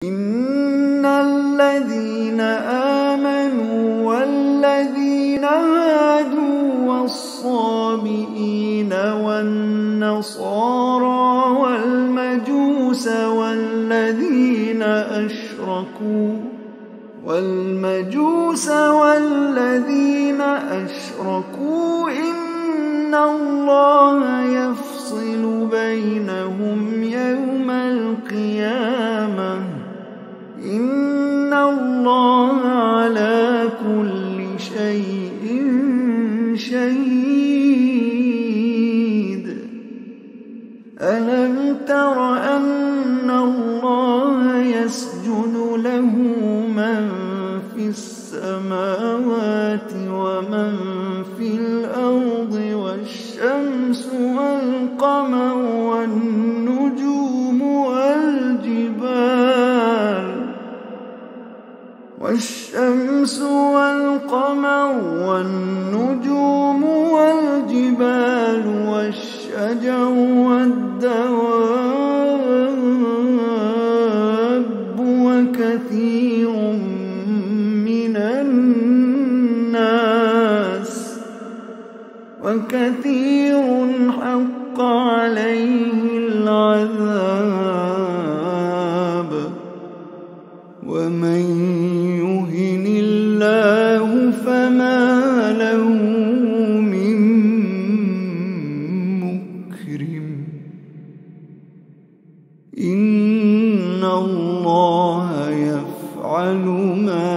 إن الذين آمنوا والذين هادوا والصابئين والنصارى والمجوس والذين أشركوا إن الله يفصل بينهم يوم القيامة إن الله على كل شيء شهيد. ألم تر أن الله يسجد له من في السماوات ومن في الأرض والشمس والقمر والنجوم والجبال والشجر والدواب وكثير من الناس وكثير حق عليه العذاب ومن يهن الله فما له من مكرم إن الله يفعل ما